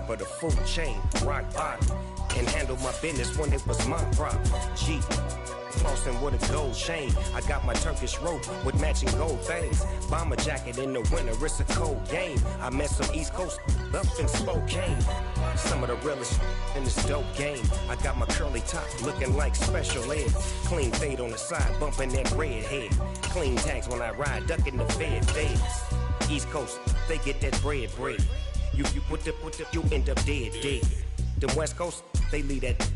top of the food chain, rock bottom, and handle my business when it was my problem. G. Flossing with a gold chain. I got my Turkish rope with matching gold things. Bomber jacket in the winter, it's a cold game. I met some East Coast up in Spokane. Some of the realest in this dope game. I got my curly top looking like special ed. Clean fade on the side, bumping that red head. Clean tags when I ride, ducking the feds. East Coast, they get that bread. You put the, you end up dead. Them West Coast, they lead that.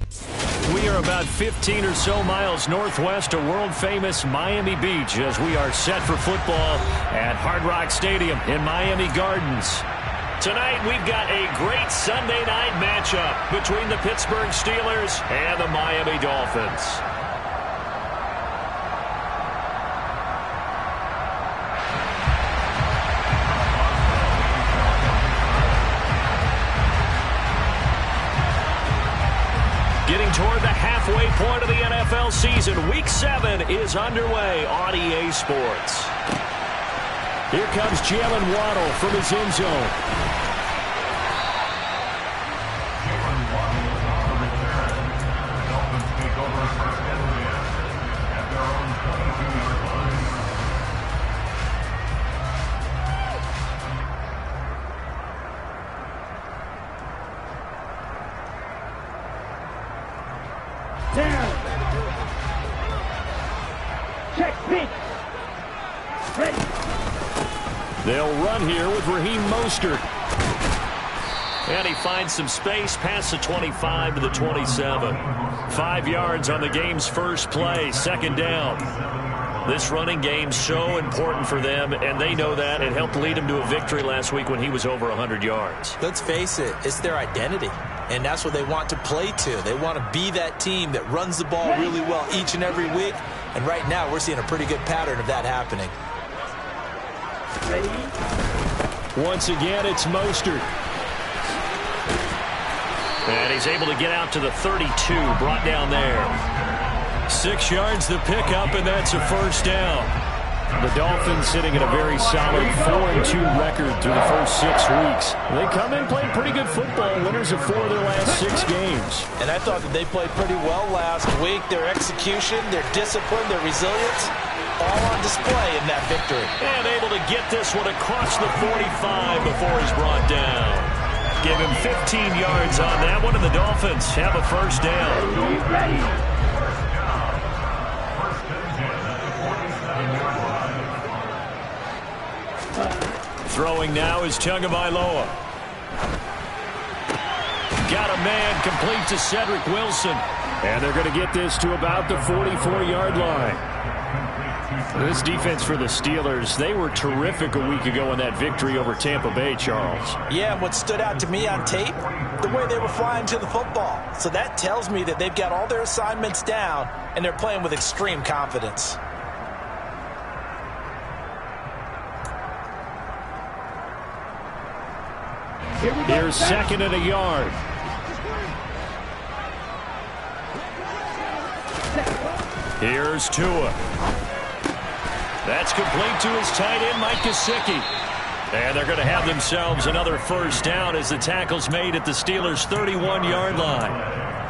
We are about 15 or so miles northwest of world-famous Miami Beach as we are set for football at Hard Rock Stadium in Miami Gardens. Tonight, we've got a great Sunday night matchup between the Pittsburgh Steelers and the Miami Dolphins. Getting toward the halfway point of the NFL season, Week 7 is underway on EA Sports. Here comes Jalen Waddle from his end zone. They'll run here with Raheem Mostert. And he finds some space past the 25 to the 27. 5 yards on the game's first play, second down. This running game's so important for them, and they know that. It helped lead them to a victory last week when he was over 100 yards. Let's face it, it's their identity, and that's what they want to play to. They want to be that team that runs the ball really well each and every week, and right now we're seeing a pretty good pattern of that happening. Once again, it's Mostert. And he's able to get out to the 32, brought down there. 6 yards the pickup, and that's a first down. The Dolphins sitting at a very solid 4-2 record through the first 6 weeks. They come in playing pretty good football, winners of 4 of their last 6 games. And I thought that they played pretty well last week. Their execution, their discipline, their resilience, all on display in that victory. And able to get this one across the 45 before he's brought down. Give him 15 yards on that one, and the Dolphins have a first down. Throwing now is Tagovailoa. Got a man complete to Cedric Wilson. And they're going to get this to about the 44-yard line. This defense for the Steelers, they were terrific a week ago in that victory over Tampa Bay, Charles. Yeah, what stood out to me on tape, the way they were flying to the football. So that tells me that they've got all their assignments down, and they're playing with extreme confidence. Here's second and a yard. Here's Tua. That's complete to his tight end, Mike Gesicki. And they're going to have themselves another first down as the tackle's made at the Steelers' 31-yard line.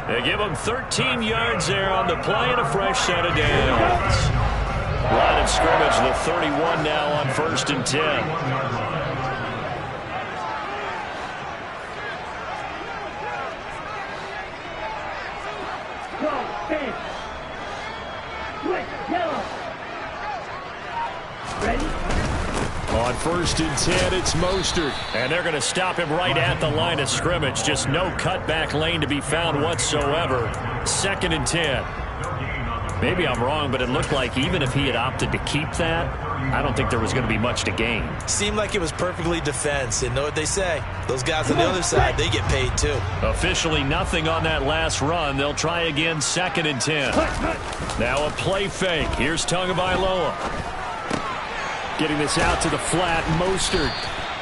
They give them 13 yards there on the play and a fresh set of downs. Line of scrimmage, the 31 now on 1st and 10. On 1st and 10, it's Mostert. And they're going to stop him right at the line of scrimmage. Just no cutback lane to be found whatsoever. 2nd and 10. Maybe I'm wrong, but it looked like even if he had opted to keep that, I don't think there was going to be much to gain. Seemed like it was perfectly defense. And know what they say? Those guys on the other side, they get paid too. Officially nothing on that last run. They'll try again 2nd and 10. Now a play fake. Here's Tagovailoa. Getting this out to the flat, Mostert.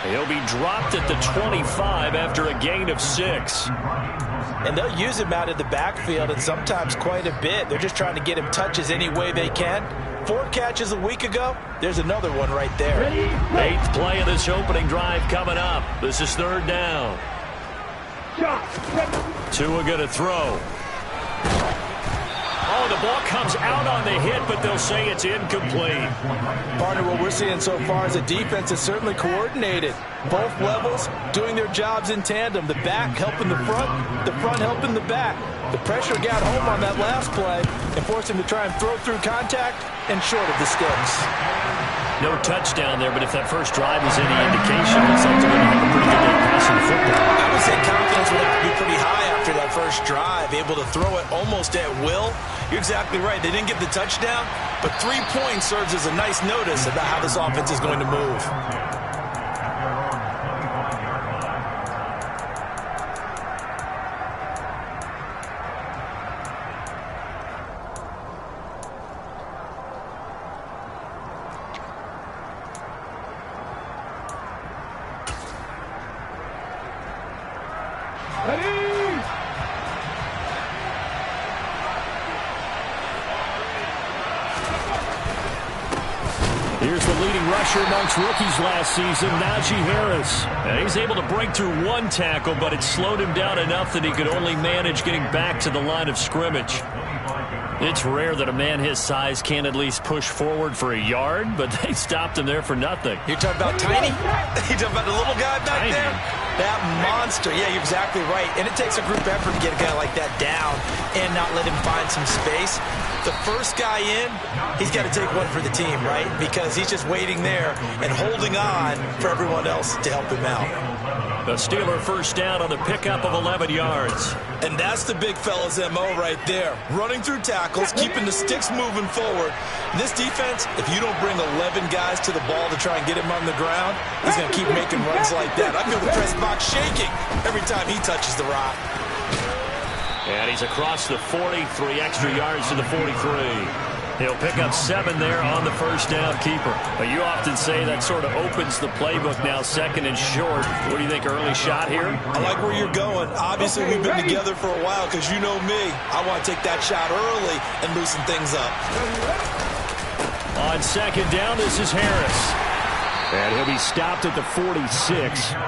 He'll be dropped at the 25 after a gain of 6. And they'll use him out of the backfield, and sometimes quite a bit. They're just trying to get him touches any way they can. 4 catches a week ago. There's another one right there. 8th play of this opening drive coming up. This is 3rd down. Tua going to throw. Oh, the ball comes out on the hit, but they'll say it's incomplete. Partner, what we're seeing so far is the defense is certainly coordinated. Both levels doing their jobs in tandem. The back helping the front helping the back. The pressure got home on that last play and forced him to try and throw through contact and short of the sticks. No touchdown there, but if that first drive is any indication, it looks like they're going to have a pretty good day passing the football. I would say confidence would have to be pretty high after that first drive, able to throw it almost at will. You're exactly right. They didn't get the touchdown, but 3 points serves as a nice notice about how this offense is going to move. Here's the leading rusher amongst rookies last season, Najee Harris. And he's able to break through one tackle, but it slowed him down enough that he could only manage getting back to the line of scrimmage. It's rare that a man his size can't at least push forward for a yard, but they stopped him there for nothing. You're talking about Tiny? You're talking about the little guy back there? That monster. Yeah, you're exactly right. And it takes a group effort to get a guy like that down and not let him find some space. The first guy in, he's got to take one for the team, right? Because he's just waiting there and holding on for everyone else to help him out. The Steeler first down on the pickup of 11 yards. And that's the big fella's MO right there. Running through tackles, keeping the sticks moving forward. This defense, if you don't bring 11 guys to the ball to try and get him on the ground, he's going to keep making runs like that. I feel the press box shaking every time he touches the rock. And he's across the 40, 3 extra yards to the 43. He'll pick up 7 there on the first down keeper. But you often say that sort of opens the playbook now, second and short. What do you think, early shot here? I like where you're going. Obviously, we've been together for a while because you know me. I want to take that shot early and loosen things up. On second down, this is Harris. And he'll be stopped at the 46,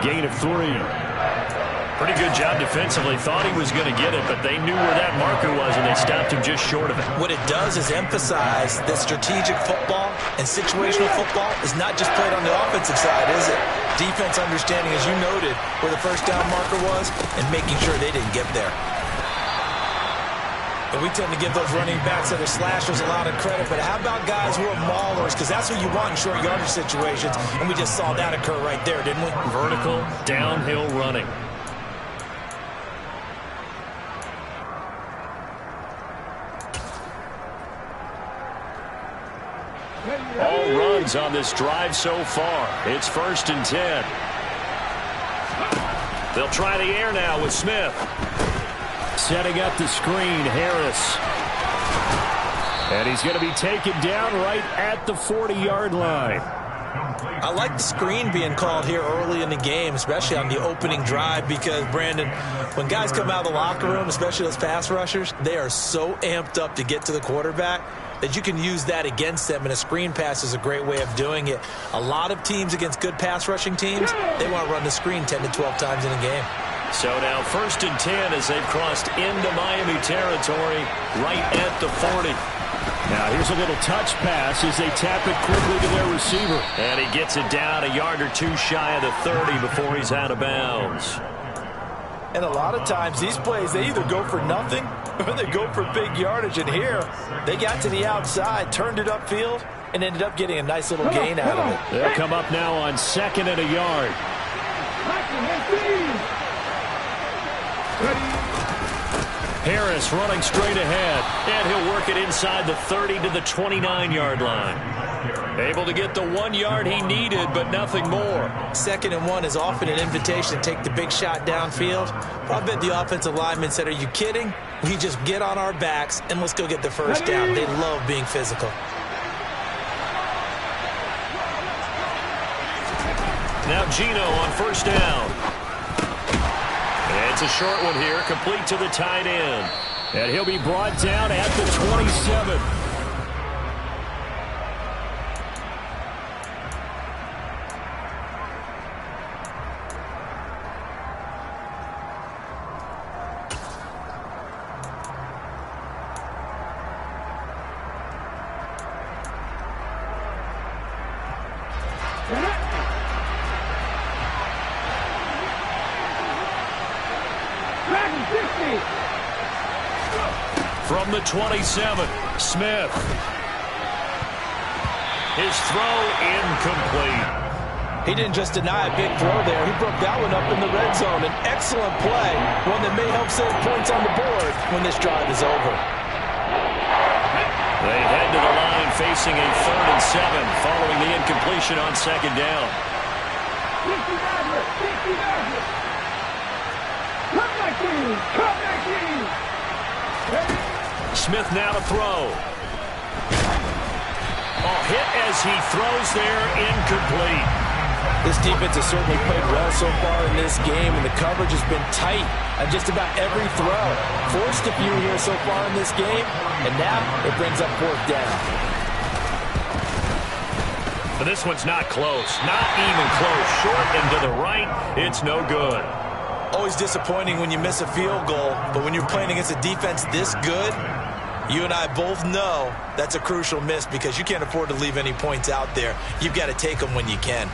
gain of 3. Pretty good job defensively. Thought he was going to get it, but they knew where that marker was, and they stopped him just short of it. What it does is emphasize that strategic football and situational football is not just played on the offensive side, is it? Defense understanding, as you noted, where the first down marker was and making sure they didn't get there. And we tend to give those running backs that are slashers a lot of credit, but how about guys who are maulers? Because that's what you want in short yardage situations, and we just saw that occur right there, didn't we? Vertical, downhill running. All runs on this drive so far. It's 1st and 10. They'll try the air now with Smith. Setting up the screen, Harris. And he's going to be taken down right at the 40-yard line. I like the screen being called here early in the game, especially on the opening drive, because, Brandon, when guys come out of the locker room, especially those pass rushers, they are so amped up to get to the quarterback that you can use that against them, and a screen pass is a great way of doing it. A lot of teams against good pass rushing teams, they want to run the screen 10 to 12 times in a game. So now 1st and 10 as they've crossed into Miami territory right at the 40. Now here's a little touch pass as they tap it quickly to their receiver. And he gets it down a yard or two shy of the 30 before he's out of bounds. And a lot of times these plays, they either go for nothing or they go for big yardage. And here, they got to the outside, turned it upfield, and ended up getting a nice little gain out of it. They'll come up now on 2nd and a yard. Harris running straight ahead, and he'll work it inside the 30 to the 29-yard line. Able to get the 1 yard he needed, but nothing more. 2nd and 1 is often an invitation to take the big shot downfield. I bet the offensive lineman said, are you kidding? We just get on our backs, and let's go get the first down. They love being physical. Now Gino on 1st down. It's a short one here, complete to the tight end. And he'll be brought down at the 27. From the 27, Smith. His throw incomplete. He didn't just deny a big throw there. He broke that one up in the red zone. An excellent play, one that may help save points on the board when this drive is over. They head to the line facing a 3rd and 7 following the incompletion on 2nd down. Smith now to throw. Hit as he throws there, incomplete. This defense has certainly played well so far in this game, and the coverage has been tight on just about every throw. Forced a few here so far in this game, and now it brings up 4th down. But this one's not close. Not even close. Short and to the right, it's no good. Always disappointing when you miss a field goal, but when you're playing against a defense this good, you and I both know that's a crucial miss because you can't afford to leave any points out there. You've got to take them when you can.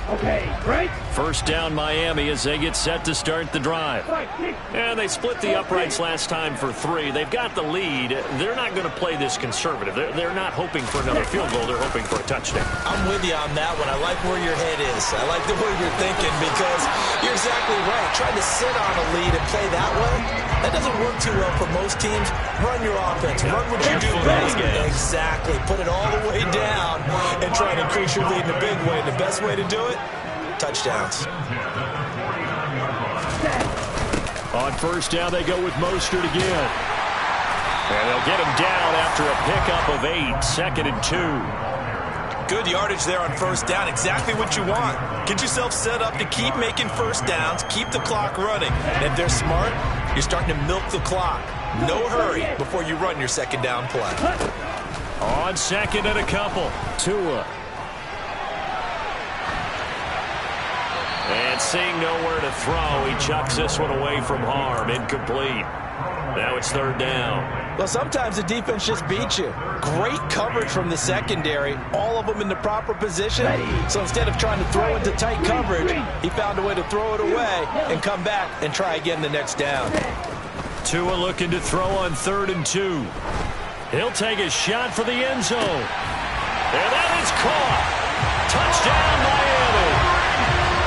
Okay, right. 1st down Miami as they get set to start the drive. And they split the uprights last time for 3. They've got the lead. They're not going to play this conservative. They're not hoping for another field goal. They're hoping for a touchdown. I'm with you on that one. I like where your head is. I like the way you're thinking because you're exactly right. Trying to sit on a lead and play that way, that doesn't work too well for most teams. Run your offense. Run what you do best. Exactly. Put it all the way down and try to increase your lead in a big way. And the best way to do it, touchdowns. On 1st down, they go with Mostert again. And they'll get him down after a pickup of 8, 2nd and 2. Good yardage there on 1st down. Exactly what you want. Get yourself set up to keep making 1st downs, keep the clock running. And if they're smart, you're starting to milk the clock. No hurry before you run your 2nd down play. On 2nd and a couple, Tua. And seeing nowhere to throw, he chucks this one away from harm. Incomplete. Now it's 3rd down. Well, sometimes the defense just beats you. Great coverage from the secondary. All of them in the proper position. So instead of trying to throw into tight coverage, he found a way to throw it away and come back and try again the next down. Tua looking to throw on 3rd and 2. He'll take a shot for the end zone. And that is caught. Touchdown, Miami.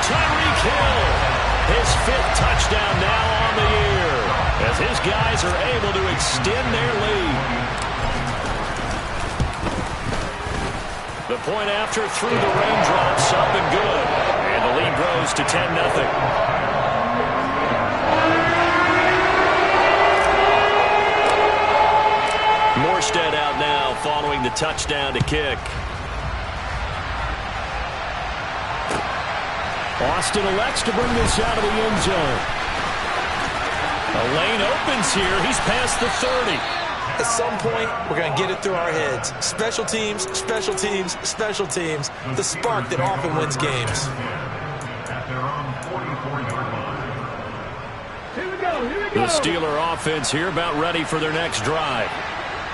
Tyreek Hill, his 5th touchdown now on the year, as his guys are able to extend their lead. The point after through the raindrops, up and good, and the lead grows to 10-0. Morstead out now following the touchdown to kick. Austin elects to bring this out of the end zone. A lane opens here. He's past the 30. At some point, we're going to get it through our heads. Special teams, special teams, special teams. The spark that often wins games. The Steeler offense here about ready for their next drive.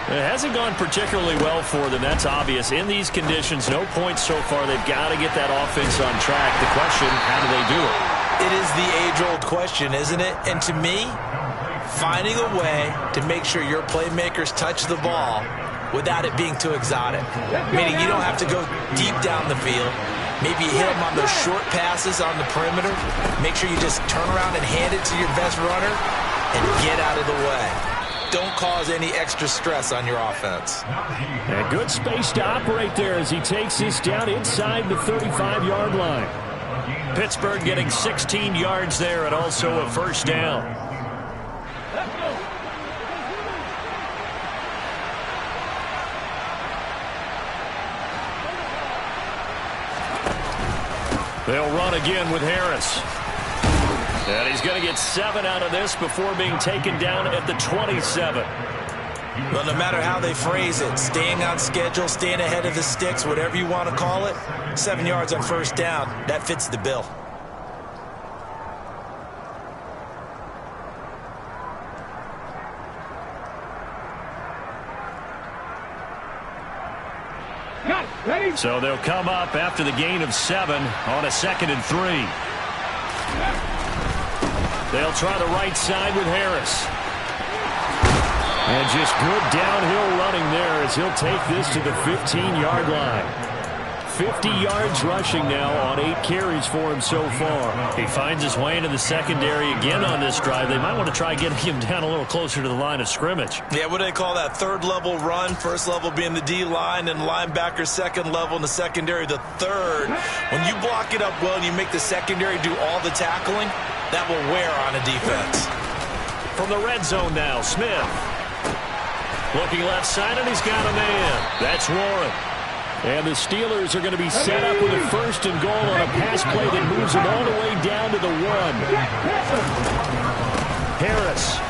It hasn't gone particularly well for them. That's obvious. In these conditions, no points so far. They've got to get that offense on track. The question, how do they do it? It is the age-old question, isn't it? And to me, finding a way to make sure your playmakers touch the ball without it being too exotic. Meaning you don't have to go deep down the field. Maybe you hit them on those short passes on the perimeter. Make sure you just turn around and hand it to your best runner and get out of the way. Don't cause any extra stress on your offense. A good space to operate there as he takes this down inside the 35-yard line. Pittsburgh getting 16 yards there and also a 1st down. They'll run again with Harris. And he's going to get 7 out of this before being taken down at the 27. Well, no matter how they phrase it, staying on schedule, staying ahead of the sticks, whatever you want to call it, 7 yards on 1st down, that fits the bill. So they'll come up after the gain of 7 on a 2nd and 3. They'll try the right side with Harris. And just good downhill running there as he'll take this to the 15-yard line. 50 yards rushing now on 8 carries for him so far. He finds his way into the secondary again on this drive. They might want to try getting him down a little closer to the line of scrimmage. Yeah, what do they call that? Third level run. First level being the D-line and linebacker. Second level in the secondary, the third. When you block it up well and you make the secondary do all the tackling, that will wear on a defense. From the red zone now, Smith. Looking left side, and he's got a man. That's Warren. And the Steelers are going to be set up with a 1st and goal on a pass play that moves them all the way down to the 1. Harris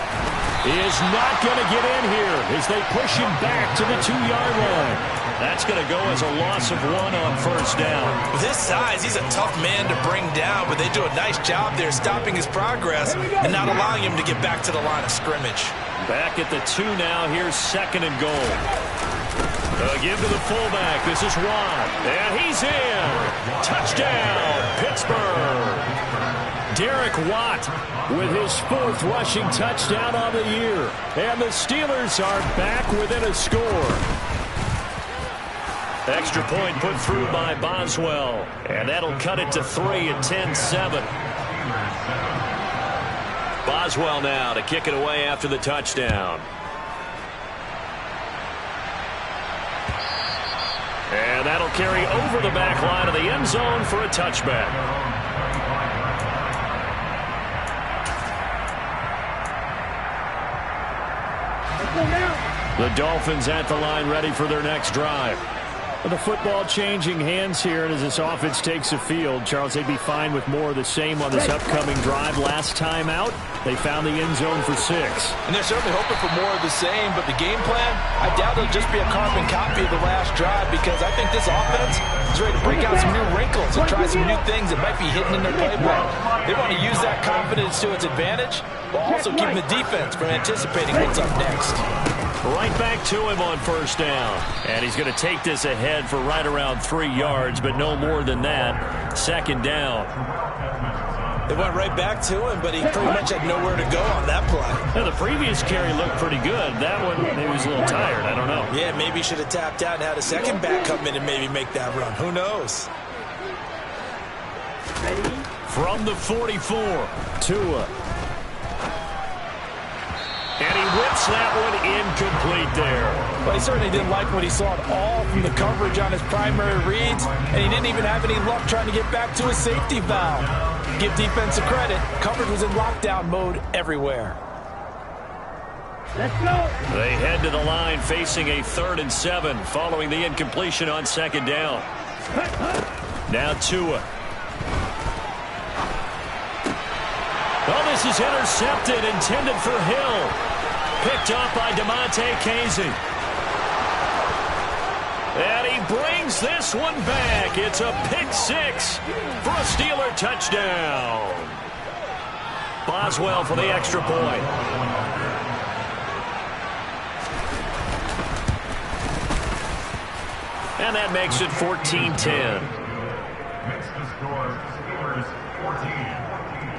is not going to get in here as they push him back to the 2-yard line. That's going to go as a loss of 1 on 1st down. With his size, he's a tough man to bring down, but they do a nice job there stopping his progress and not allowing him to get back to the line of scrimmage. Back at the 2 now. Here's 2nd and goal. Give to the fullback. This is Watt. And he's in. Touchdown, Pittsburgh. Derek Watt with his 4th rushing touchdown on the year. And the Steelers are back within a score. Extra point put through by Boswell. And that'll cut it to 3 at 10-7. Boswell now to kick it away after the touchdown. And that'll carry over the back line of the end zone for a touchback. The Dolphins at the line ready for their next drive. With the football changing hands here, and as this offense takes the field, Charles, they'd be fine with more of the same on this upcoming drive. Last time out, they found the end zone for 6. And they're certainly hoping for more of the same, but the game plan, I doubt it'll just be a carbon copy of the last drive, because I think this offense is ready to break out some new wrinkles and try some new things that might be hidden in their playbook. They want to use that confidence to its advantage, while also keeping the defense from anticipating what's up next. Right back to him on 1st down. And he's going to take this ahead for right around 3 yards, but no more than that. 2nd down. They went right back to him, but he pretty much had nowhere to go on that play. Now, the previous carry looked pretty good. That one, he was a little tired. I don't know. Yeah, maybe he should have tapped out and had a second back come in and maybe make that run. Who knows? From the 44, Tua. And he whips that one incomplete there. Well, he certainly didn't like what he saw at all from the coverage on his primary reads, and he didn't even have any luck trying to get back to his safety valve. Give defense a credit. Coverage was in lockdown mode everywhere. Let's go. They head to the line facing a 3rd and 7 following the incompletion on 2nd down. Now Tua. Oh, this is intercepted, intended for Hill. Picked up by DeMonte Casey. And he brings this one back. It's a pick 6 for a Steeler touchdown. Boswell for the extra point. And that makes it 14-10. Next to score, Steelers 14,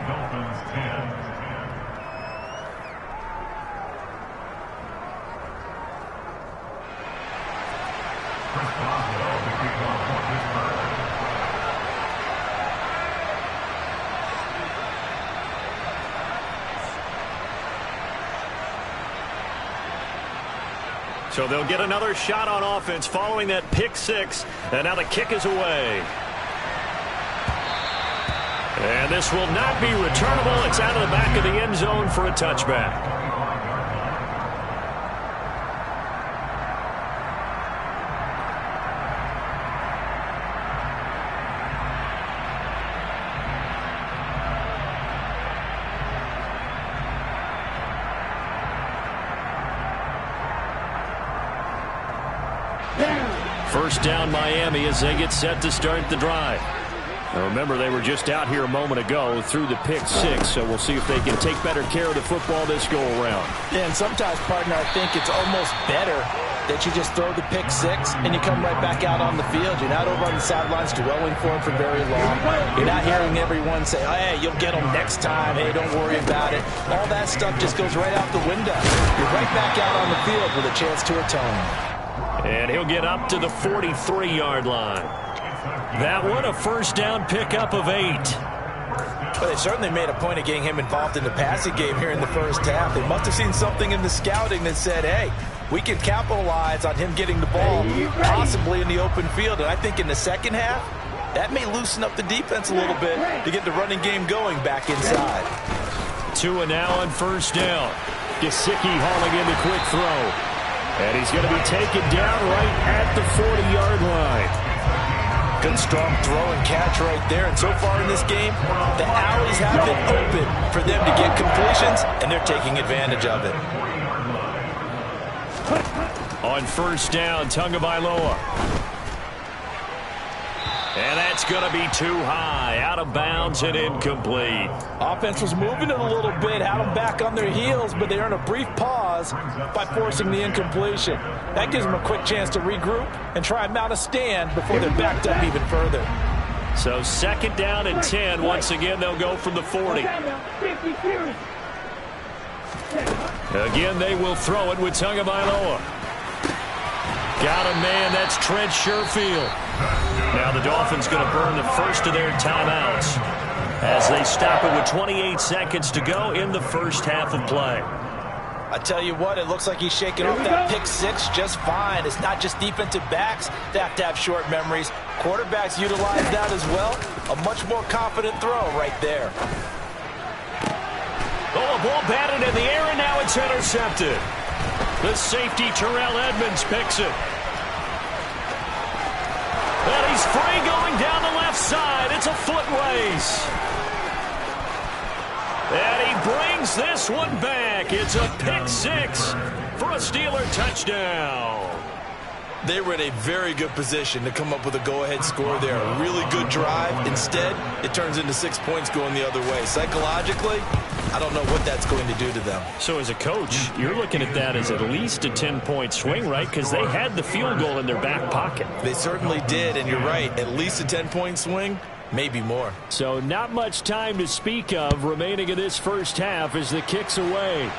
Dolphins 10. Chris Boswell to kick off for Pittsburgh. So they'll get another shot on offense following that pick 6. And now the kick is away. And this will not be returnable. It's out of the back of the end zone for a touchback. First down Miami as they get set to start the drive. Now remember, they were just out here a moment ago through the pick 6, so we'll see if they can take better care of the football this go-around. Yeah, and sometimes, partner, I think it's almost better that you just throw the pick six and you come right back out on the field. You're not over on the sidelines dwelling for him for very long. You're not hearing everyone say, oh, hey, you'll get him next time. Hey, don't worry about it. All that stuff just goes right out the window. You're right back out on the field with a chance to atone. And he'll get up to the 43-yard line. That one, a first down pickup of 8. But they certainly made a point of getting him involved in the passing game here in the first half. They must have seen something in the scouting that said, hey, we can capitalize on him getting the ball possibly in the open field. And I think in the second half, that may loosen up the defense a little bit to get the running game going back inside. Tua now on first down. Gesicki hauling in the quick throw. And he's going to be taken down right at the 40-yard line. Good strong throw and catch right there. And so far in this game, the alleys have been open for them to get completions, and they're taking advantage of it. On first down, Tagovailoa. And that's going to be too high. Out of bounds and incomplete. Offense was moving it a little bit, had them back on their heels, but they earned a brief pause by forcing the incompletion. That gives them a quick chance to regroup and try and mount a stand before they're backed up even further. So second down and 10. Once again, they'll go from the 40. Again, they will throw it with Tagovailoa. Got a man, that's Trent Sherfield. Now the Dolphins going to burn the first of their timeouts as they stop it with 28 seconds to go in the first half of play. I tell you what, it looks like he's shaking off that pick six just fine. It's not just defensive backs that have to have short memories. Quarterbacks utilize that as well. A much more confident throw right there. Oh, a ball batted in the air, and now it's intercepted. The safety, Terrell Edmonds, picks it. And he's free going down the left side. It's a foot race. And he brings this one back. It's a pick six for a Steeler touchdown. They were in a very good position to come up with a go-ahead score there. A really good drive. Instead, it turns into 6 points going the other way. Psychologically, I don't know what that's going to do to them. So as a coach, you're looking at that as at least a 10-point swing, right? Because they had the field goal in their back pocket. They certainly did, and you're right. At least a 10-point swing, maybe more. So not much time to speak of remaining in this first half as the kick's away.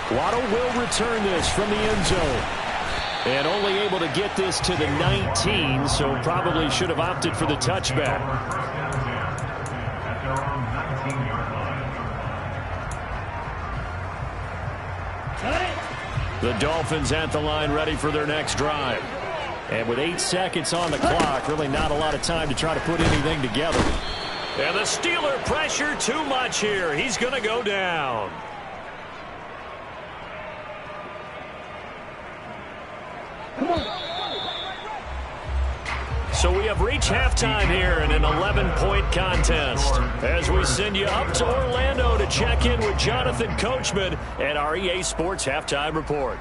Waddle will return this from the end zone. And only able to get this to the 19, so probably should have opted for the touchback. The Dolphins at the line ready for their next drive. And with 8 seconds on the clock, really not a lot of time to try to put anything together. And the Steeler pressure too much here. He's going to go down. So we have reached halftime here in an 11-point contest as we send you up to Orlando to check in with Jonathan Coachman at our EA Sports Halftime Report.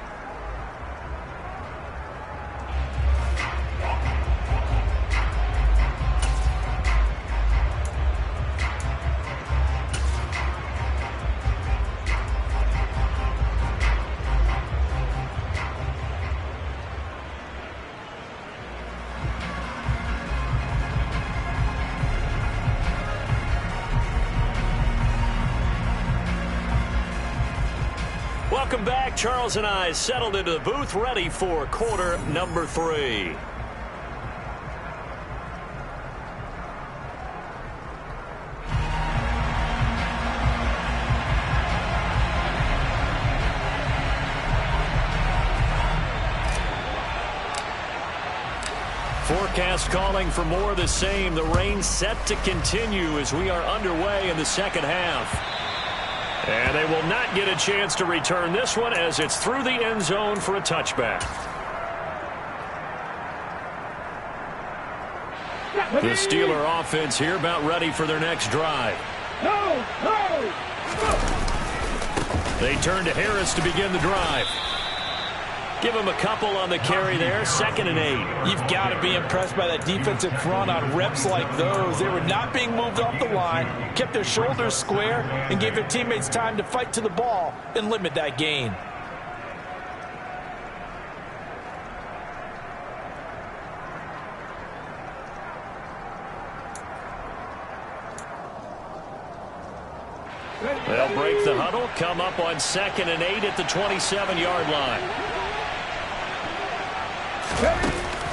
Welcome back. Charles and I settled into the booth ready for quarter number 3. Forecast calling for more of the same. The rain set to continue as we are underway in the second half. And they will not get a chance to return this one as it's through the end zone for a touchback. The Steeler offense here about ready for their next drive. They turn to Harris to begin the drive. Give him a couple on the carry there. 2nd and 8. You've got to be impressed by that defensive front on reps like those. They were not being moved off the line, kept their shoulders square, and gave their teammates time to fight to the ball and limit that gain. They'll break the huddle, come up on 2nd and 8 at the 27-yard line.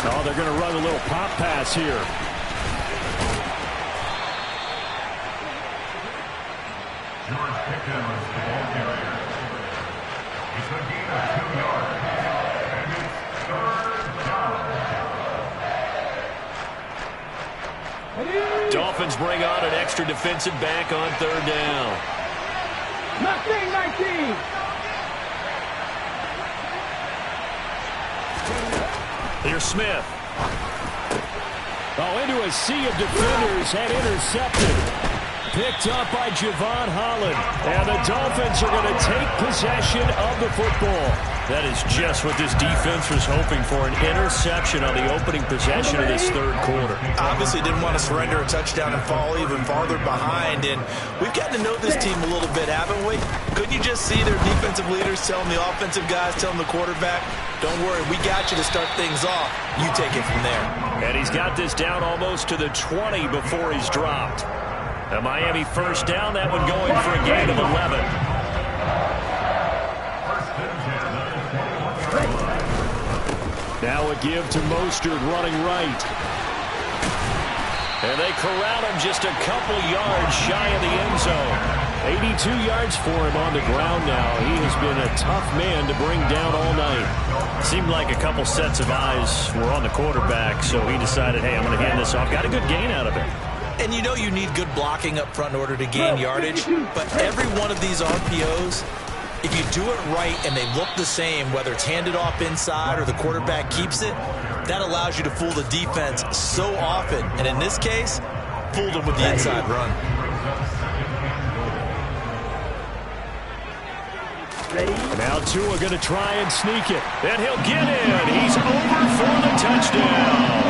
Oh, they're going to run a little pop pass here. George Pickens, the ball carrier. It's a gain of 2 yards. And it's 3rd down. Dolphins bring on an extra defensive back on 3rd down. 19. Here's Smith. Oh, into a sea of defenders and intercepted. Picked up by Javon Holland. And the Dolphins are going to take possession of the football. That is just what this defense was hoping for, an interception on the opening possession of this 3rd quarter. Obviously didn't want to surrender a touchdown and fall even farther behind. And we've gotten to know this team a little bit, haven't we? Couldn't you just see their defensive leaders telling the offensive guys, telling the quarterback, don't worry, we got you to start things off. You take it from there. And he's got this down almost to the 20 before he's dropped. A Miami 1st down, that one going for a gain of 11. Now a give to Mostert running right. And they corral him just a couple yards shy of the end zone. 82 yards for him on the ground now. He has been a tough man to bring down all night. Seemed like a couple sets of eyes were on the quarterback, so he decided, hey, I'm going to hand this off. Got a good gain out of it. And you know you need good blocking up front in order to gain yardage, but every one of these RPOs, if you do it right and they look the same, whether it's handed off inside or the quarterback keeps it, that allows you to fool the defense so often. And in this case, fooled them with the inside run. And now Tua going to try and sneak it. And he'll get in. He's over for the touchdown.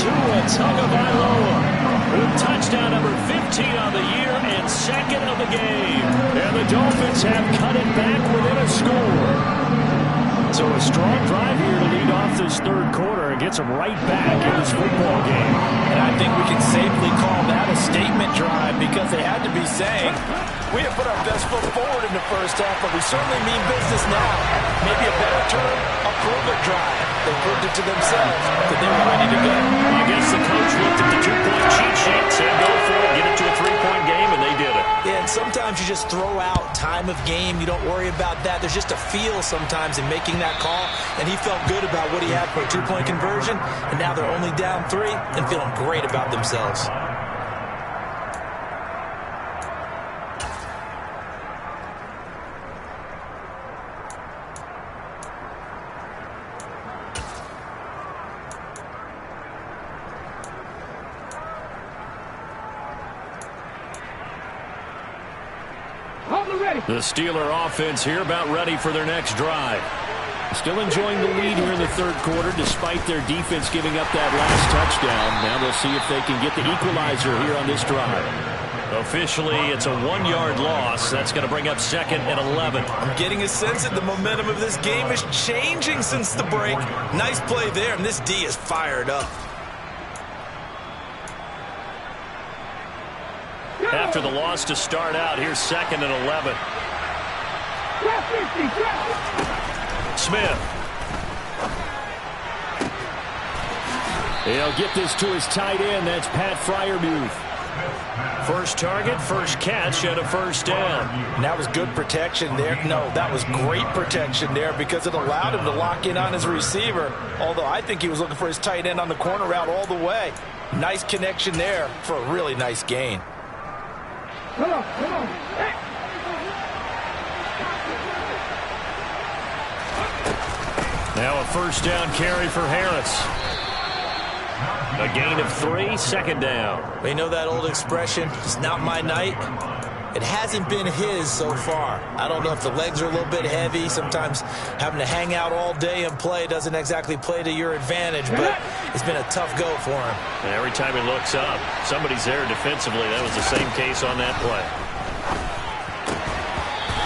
Tua Tagovailoa with touchdown number 15 on the year and 2nd of the game. And the Dolphins have cut it back within a score. So a strong drive here to lead off this 3rd quarter and gets them right back in this football game. And I think we can safely call that a statement drive because they had to be saying, we have put our best foot forward in the 1st half, but we certainly mean business now. Maybe a better term, a prove-it drive. They proved it to themselves that they were ready to go. I guess the coach looked at the 2-point cheat sheet, said go for it, get it to a 3-point game, and they did it. Yeah, and sometimes you just throw out time of game. You don't worry about that. There's just a feel sometimes in making that call, and he felt good about what he had for a 2-point conversion, and now they're only down 3 and feeling great about themselves. The Steeler offense here about ready for their next drive. Still enjoying the lead here in the 3rd quarter despite their defense giving up that last touchdown. Now they'll see if they can get the equalizer here on this drive. Officially, it's a 1-yard loss. That's going to bring up 2nd and 11. I'm getting a sense that the momentum of this game is changing since the break. Nice play there, and this D is fired up. After the loss to start out, here's 2nd and 11. Smith. He'll get this to his tight end. That's Pat Freiermuth. First target, first catch, and a 1st down. And that was good protection there. No, that was great protection there because it allowed him to lock in on his receiver. Although I think he was looking for his tight end on the corner route all the way. Nice connection there for a really nice gain. Come on. Hey. Now a 1st down carry for Harris. A gain of 3, 2nd down. We know that old expression, it's not my night. It hasn't been his so far. I don't know if the legs are a little bit heavy. Sometimes having to hang out all day and play doesn't exactly play to your advantage, but it's been a tough go for him. And every time he looks up, somebody's there defensively. That was the same case on that play.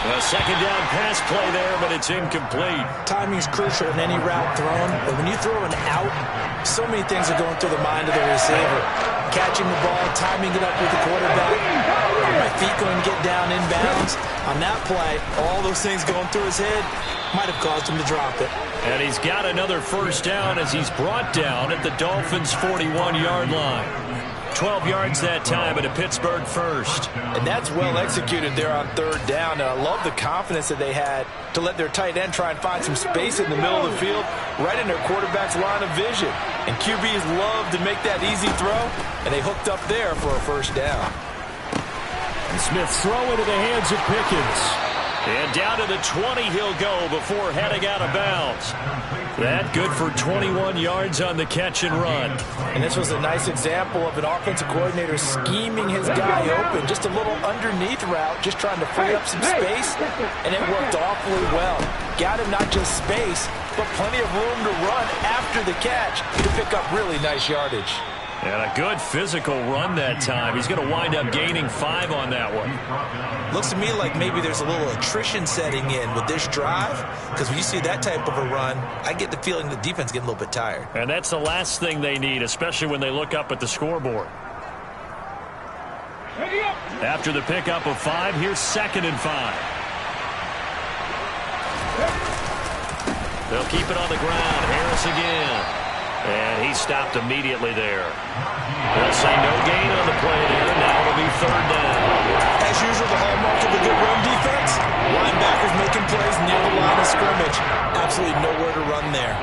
A 2nd down pass play there, but it's incomplete. Timing's crucial in any route thrown, but when you throw an out, so many things are going through the mind of the receiver. Catching the ball, timing it up with the quarterback. Are my feet going to get down inbounds? On that play, all those things going through his head might have caused him to drop it. And he's got another first down as he's brought down at the Dolphins' 41-yard line. 12 yards that time at a Pittsburgh first. And that's well executed there on third down. And I love the confidence that they had to let their tight end try and find some space in the middle of the field, right in their quarterback's line of vision. And QBs love to make that easy throw, and they hooked up there for a first down. And Smith's throw into the hands of Pickens. And down to the 20 he'll go before heading out of bounds. That good for 21 yards on the catch and run. And this was a nice example of an offensive coordinator scheming his guy open. Just a little underneath route, just trying to free up some space, and it worked awfully well. Got him not just space, but plenty of room to run after the catch to pick up really nice yardage. And a good physical run that time. He's going to wind up gaining 5 on that one. Looks to me like maybe there's a little attrition setting in with this drive, because when you see that type of a run, I get the feeling the defense getting a little bit tired. And that's the last thing they need, especially when they look up at the scoreboard. After the pickup of 5, here's 2nd and 5. They'll keep it on the ground. Harris again. And he stopped immediately there. They'll say no gain on the play there. Now it'll be 3rd down. As usual, the hallmark of a good run defense, linebackers making plays near the line of scrimmage. Absolutely nowhere to run there.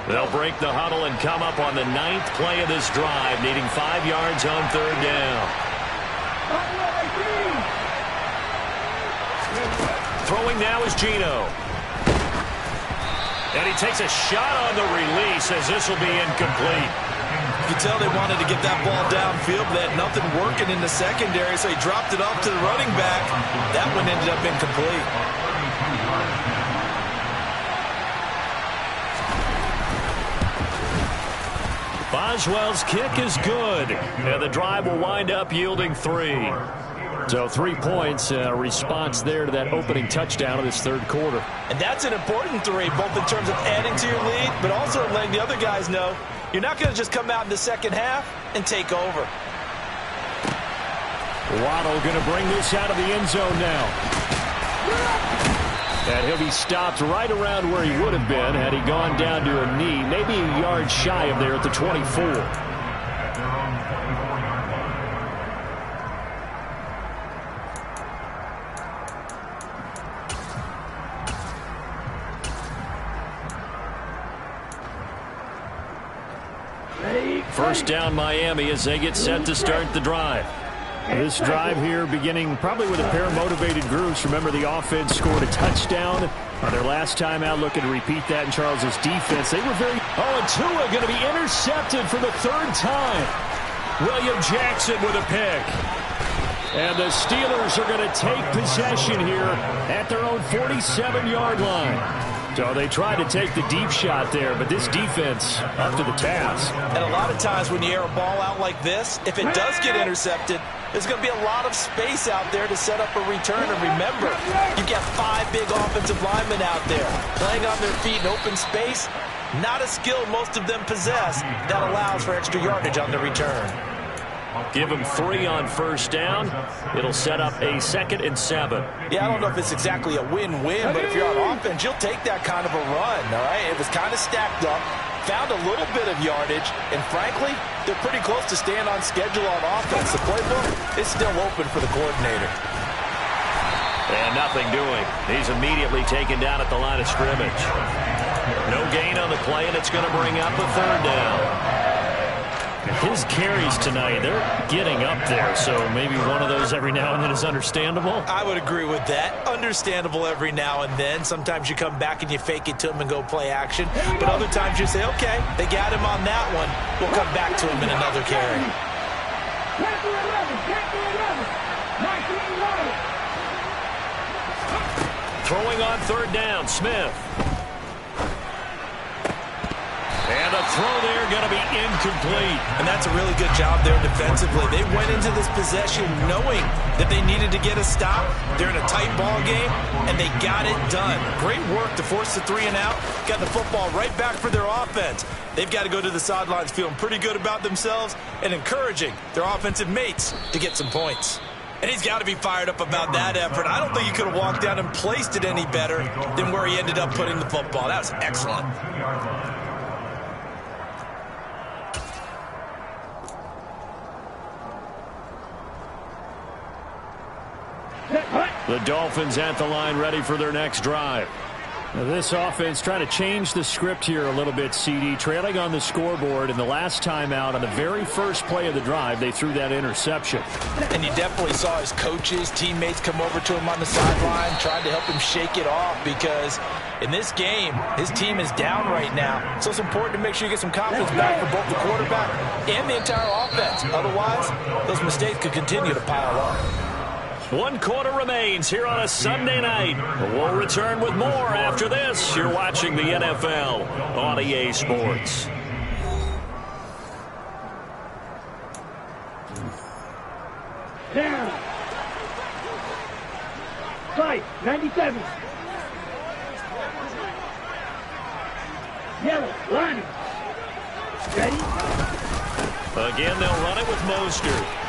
They'll break the huddle and come up on the 9th play of this drive, needing 5 yards on 3rd down. Throwing now is Geno. And he takes a shot on the release as this will be incomplete. You can tell they wanted to get that ball downfield, but they had nothing working in the secondary, so he dropped it off to the running back. That one ended up incomplete. Boswell's kick is good, and the drive will wind up yielding 3. So 3 points, response there to that opening touchdown of this 3rd quarter. And that's an important 3, both in terms of adding to your lead, but also letting the other guys know you're not going to just come out in the second half and take over. Waddle going to bring this out of the end zone now. And he'll be stopped right around where he would have been had he gone down to a knee, maybe a yard shy of there at the 24. First down Miami as they get set to start the drive. This drive here beginning probably with a pair of motivated groups. Remember, the offense scored a touchdown on their last time out, looking to repeat that in Charles's defense. They were very... Oh, and Tua going to be intercepted for the 3rd time. William Jackson with a pick. And the Steelers are going to take possession here at their own 47-yard line. So they tried to take the deep shot there, but this defense up to the task. And a lot of times when you air a ball out like this, if it does get intercepted, there's going to be a lot of space out there to set up a return. And remember, you've got 5 big offensive linemen out there playing on their feet in open space. Not a skill most of them possess that allows for extra yardage on the return. Give him 3 on first down. It'll set up a 2nd and 7. Yeah, I don't know if it's exactly a win-win, but if you're on offense, you'll take that kind of a run, all right? It was kind of stacked up, found a little bit of yardage, and frankly, they're pretty close to staying on schedule on offense. The playbook is still open for the coordinator. And nothing doing. He's immediately taken down at the line of scrimmage. No gain on the play, and it's going to bring up a 3rd down. His carries tonight, they're getting up there, so maybe one of those every now and then is understandable. I would agree with that. Understandable every now and then. Sometimes you come back and you fake it to him and go play action. But other times you say, okay, they got him on that one. We'll come back to him in another carry. Throwing on 3rd down, Smith. And a throw there going to be incomplete. And that's a really good job there defensively. They went into this possession knowing that they needed to get a stop. They're in a tight ball game, and they got it done. Great work to force the 3 and out. Got the football right back for their offense. They've got to go to the sidelines feeling pretty good about themselves and encouraging their offensive mates to get some points. And he's got to be fired up about that effort. I don't think he could have walked down and placed it any better than where he ended up putting the football. That was excellent. The Dolphins at the line ready for their next drive. Now this offense trying to change the script here a little bit, CD. Trailing on the scoreboard, and the last time out on the very first play of the drive, they threw that interception. And you definitely saw his coaches, teammates come over to him on the sideline, trying to help him shake it off, because in this game, his team is down right now. So it's important to make sure you get some confidence back for both the quarterback and the entire offense. Otherwise, those mistakes could continue to pile up. 1 quarter remains here on a Sunday night. We'll return with more after this. You're watching the NFL on EA Sports. Down. Fight, 97. Yellow, line. Ready? Again, they'll run it with Mostert.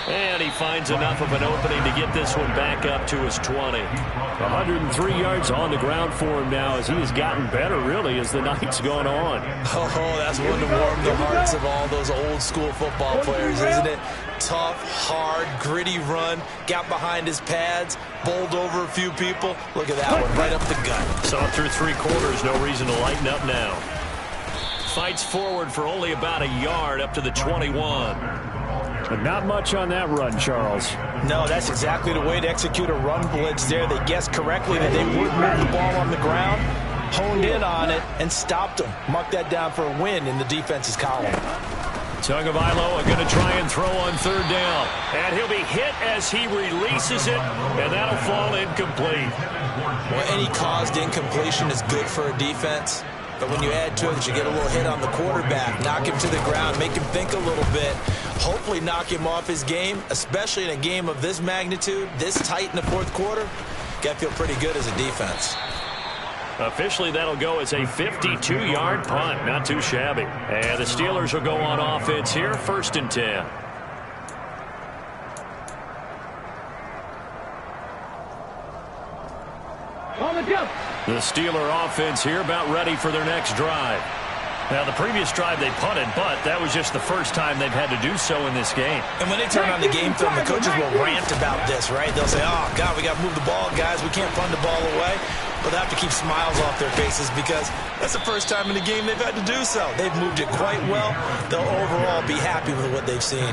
And he finds enough of an opening to get this one back up to his 20. 103 yards on the ground for him now as he has gotten better, really, as the night's gone on. Oh, that's one to warm the hearts of all those old-school football players, isn't it? Tough, hard, gritty run. Got behind his pads, bowled over a few people. Look at that one, right up the gut. Saw through 3 quarters, no reason to lighten up now. Fights forward for only about a yard up to the 21. But not much on that run, Charles. No, that's exactly the way to execute a run blitz there. They guessed correctly that they would move the ball on the ground, honed in on it, and stopped them. Mark that down for a win in the defense's column. Tagovailoa going to try and throw on 3rd down. And he'll be hit as he releases it, and that'll fall incomplete. Well, any caused incompletion is good for a defense. But when you add to it that you get a little hit on the quarterback, knock him to the ground, make him think a little bit, hopefully knock him off his game, especially in a game of this magnitude, this tight in the 4th quarter, got to feel pretty good as a defense. Officially, that'll go as a 52-yard punt. Not too shabby. And the Steelers will go on offense here, 1st and 10. On the jump. The Steeler offense here about ready for their next drive. Now, the previous drive they punted, but that was just the first time they've had to do so in this game. And when they turn on the game film, the coaches will rant about this, right? They'll say, oh, God, we got to move the ball, guys. We can't punt the ball away. But they have to keep smiles off their faces because that's the first time in the game they've had to do so. They've moved it quite well. They'll overall be happy with what they've seen.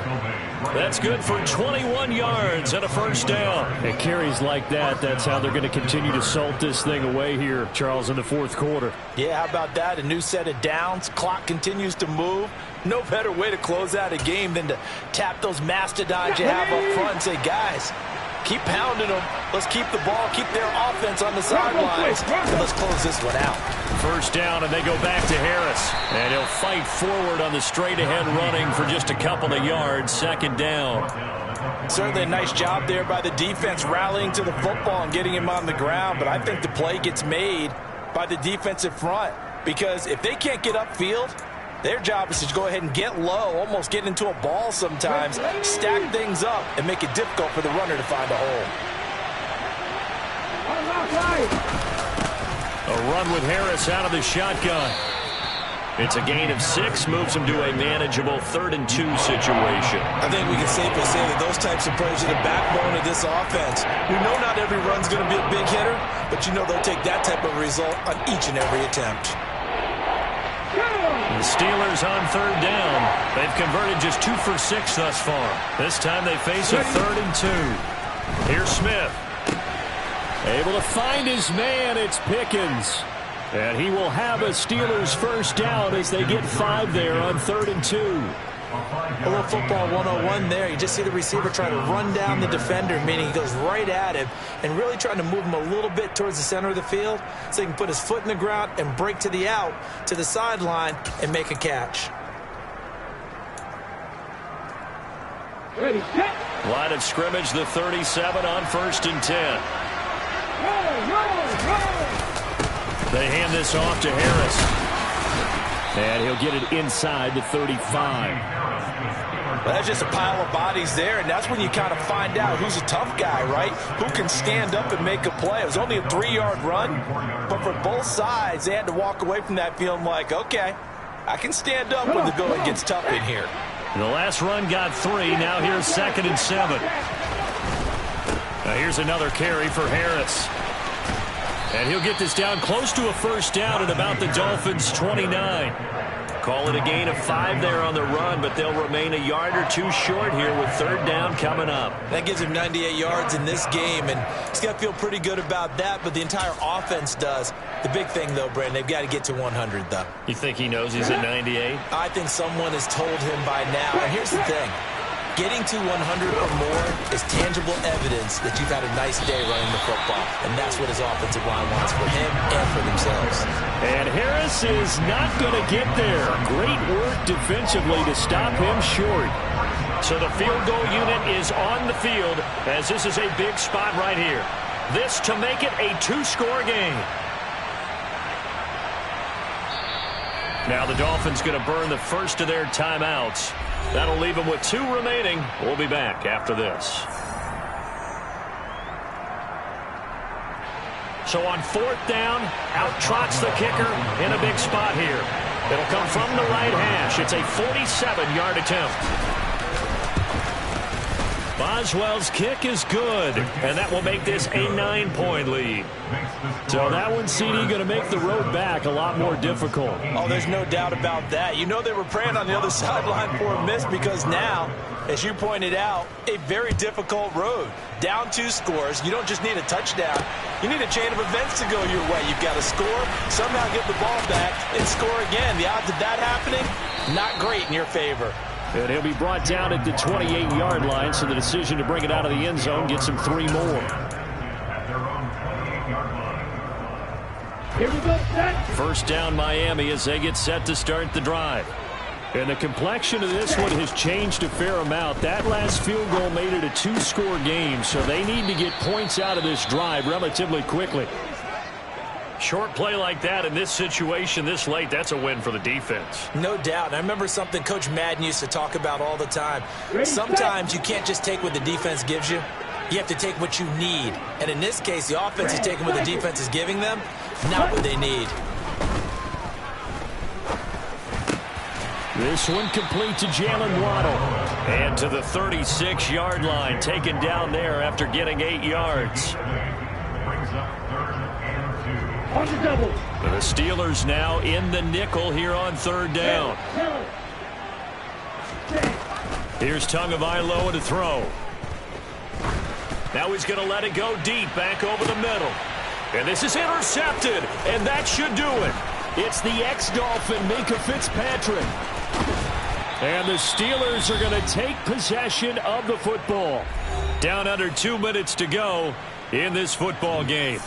That's good for 21 yards and a 1st down. It carries like that. That's how they're going to continue to salt this thing away here, Charles, in the 4th quarter. Yeah, how about that? A new set of downs. Clock continues to move. No better way to close out a game than to tap those mastodons you have up front and say, guys, keep pounding them. Let's keep the ball, keep their offense on the sidelines, and let's close this one out. 1st down, and they go back to Harris. And he'll fight forward on the straight-ahead running for just a couple of yards. 2nd down. Certainly a nice job there by the defense rallying to the football and getting him on the ground, but I think the play gets made by the defensive front because if they can't get upfield, their job is to go ahead and get low, almost get into a ball sometimes, stack things up, and make it difficult for the runner to find a hole. A run with Harris out of the shotgun. It's a gain of 6, moves him to a manageable 3rd and 2 situation. I think we can safely say that those types of plays are the backbone of this offense. We know not every run's going to be a big hitter, but you know they'll take that type of result on each and every attempt. The Steelers on 3rd down. They've converted just 2 for 6 thus far. This time they face a 3rd and 2. Here's Smith. Able to find his man. It's Pickens. And he will have a Steelers 1st down as they get 5 there on 3rd and 2. A little football 101 there. You just see the receiver try to run down the defender, meaning he goes right at him and really trying to move him a little bit towards the center of the field so he can put his foot in the ground and break to the out, to the sideline, and make a catch. Ready, set. Line of scrimmage, the 37 on 1st and 10. They hand this off to Harris. And he'll get it inside the 35. Well, that's just a pile of bodies there, and that's when you kind of find out who's a tough guy, right? Who can stand up and make a play. It was only a 3-yard run, but for both sides, they had to walk away from that feeling like, okay, I can stand up when the going gets tough in here. The last run got 3. Now here's 2nd and 7. Now here's another carry for Harris. And he'll get this down close to a first down at about the Dolphins' 29. Call it a gain of 5 there on the run, but they'll remain a yard or two short here with 3rd down coming up. That gives him 98 yards in this game, and he's got to feel pretty good about that, but the entire offense does. The big thing, though, Brandon, they've got to get to 100, though. You think he knows he's at 98? I think someone has told him by now. And here's the thing. Getting to 100 or more is tangible evidence that you've had a nice day running the football. And that's what his offensive line wants for him and for themselves. And Harris is not going to get there. Great work defensively to stop him short. So the field goal unit is on the field as this is a big spot right here. This to make it a 2-score game. Now the Dolphins going to burn the first of their timeouts. That'll leave them with 2 remaining. We'll be back after this. So on 4th down, out trots the kicker in a big spot here. It'll come from the right hash. It's a 47-yard attempt. Boswell's kick is good, and that will make this a 9-point lead. So that one, CD, going to make the road back a lot more difficult. Oh, there's no doubt about that. You know they were praying on the other sideline for a miss because now, as you pointed out, a very difficult road. Down 2 scores. You don't just need a touchdown. You need a chain of events to go your way. You've got to score, somehow get the ball back, and score again. The odds of that happening, not great in your favor. And he'll be brought down at the 28-yard line, so the decision to bring it out of the end zone gets him 3 more. Here we go, set. First down Miami as they get set to start the drive. And the complexion of this one has changed a fair amount. That last field goal made it a 2-score game, so they need to get points out of this drive relatively quickly. Short play like that in this situation this late, that's a win for the defense. No doubt. And I remember something Coach Madden used to talk about all the time. Sometimes you can't just take what the defense gives you. You have to take what you need. And in this case, the offense is taking what the defense is giving them, not what they need. This one complete to Jalen Waddle. And to the 36-yard line, taken down there after getting 8 yards. On the double. The Steelers now in the nickel here on 3rd down. Here's Tagovailoa to throw. Now he's going to let it go deep, back over the middle. And this is intercepted, and that should do it. It's the ex-Dolphin, Minka Fitzpatrick. And the Steelers are going to take possession of the football. Down under 2 minutes to go in this football game.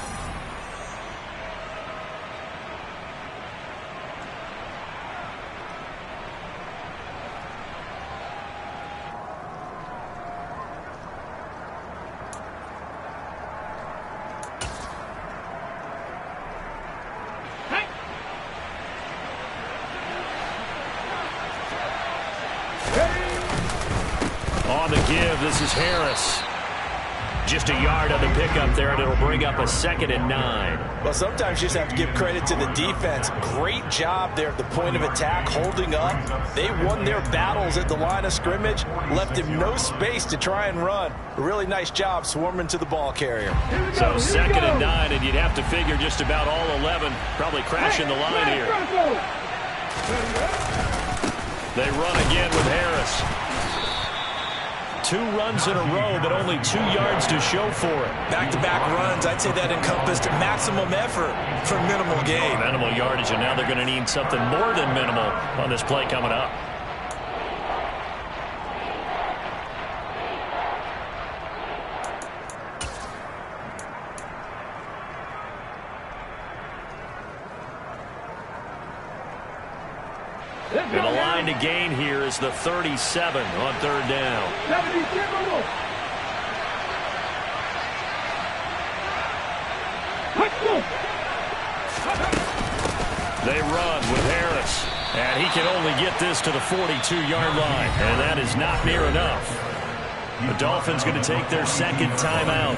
On the give, this is Harris. Just a yard on the pickup there, and it'll bring up a 2nd and 9. Well, sometimes you just have to give credit to the defense. Great job there at the point of attack, holding up. They won their battles at the line of scrimmage, left him no space to try and run. A really nice job swarming to the ball carrier. So 2nd and 9, and you'd have to figure just about all 11 probably crashing the line here. They run again with Harris. 2 runs in a row, but only 2 yards to show for it. Back-to-back runs, I'd say that encompassed maximum effort for minimal gain. Minimal yardage, and now they're going to need something more than minimal on this play coming up. And the line to gain here is the 37 on third down. They run with Harris. And he can only get this to the 42-yard line. And that is not near enough. The Dolphins going to take their second timeout,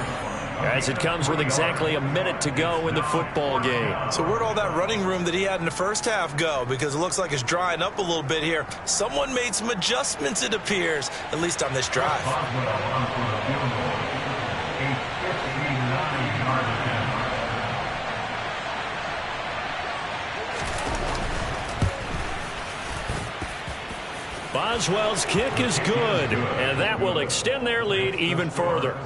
as it comes with exactly a minute to go in the football game. So where'd all that running room that he had in the first half go? Because it looks like it's drying up a little bit here. Someone made some adjustments, it appears, at least on this drive. Boswell's kick is good, and that will extend their lead even further.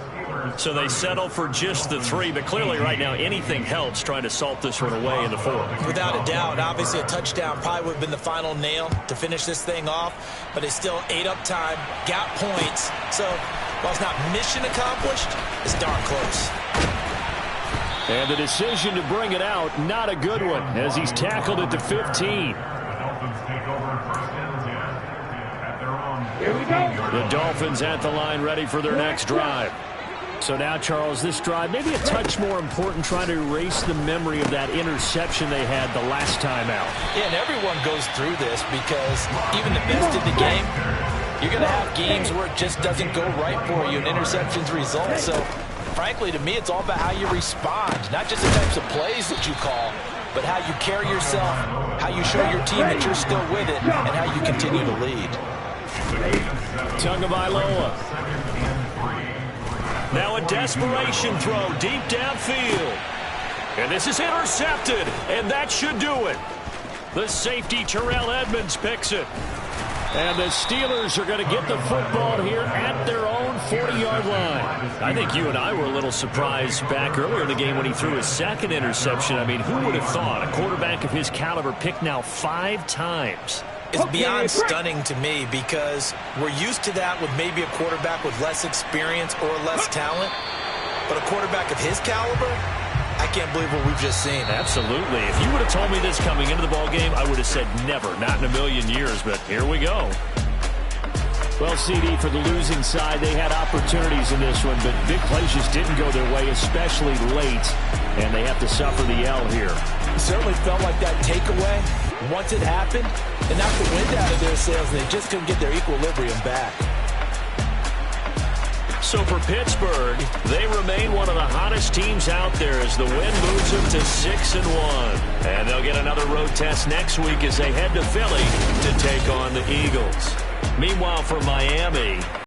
So they settle for just the 3, but clearly right now anything helps trying to salt this one away in the 4th. Without a doubt, obviously a touchdown probably would have been the final nail to finish this thing off, but it's still ate up time, got points. So while it's not mission accomplished, it's darn close. And the decision to bring it out, not a good one, as he's tackled at the 15. Here we go. The Dolphins at the line, ready for their next drive. So now, Charles, this drive maybe a touch more important, trying to erase the memory of that interception they had the last time out. Yeah, and everyone goes through this because even the best in the game, you're going to have games where it just doesn't go right for you and interceptions result. So, frankly, to me, it's all about how you respond, not just the types of plays that you call, but how you carry yourself, how you show your team that you're still with it, and how you continue to lead. Tagovailoa. Now a desperation throw deep downfield. And this is intercepted, and that should do it. The safety, Terrell Edmonds, picks it. And the Steelers are going to get the football here at their own 40-yard line. I think you and I were a little surprised back earlier in the game when he threw his second interception. I mean, who would have thought a quarterback of his caliber picked now 5 times? It's beyond stunning to me because we're used to that with maybe a quarterback with less experience or less talent. But a quarterback of his caliber, I can't believe what we've just seen. Absolutely. If you would have told me this coming into the ball game, I would have said never, not in a million years. But here we go. Well, CD, for the losing side, they had opportunities in this one, but big plays just didn't go their way, especially late, and they have to suffer the L here. It certainly felt like that takeaway, once it happened, it knocked the wind out of their sails, and they just couldn't get their equilibrium back. So for Pittsburgh, they remain one of the hottest teams out there as the win moves them to 6-1. And they'll get another road test next week as they head to Philly to take on the Eagles. Meanwhile, for Miami,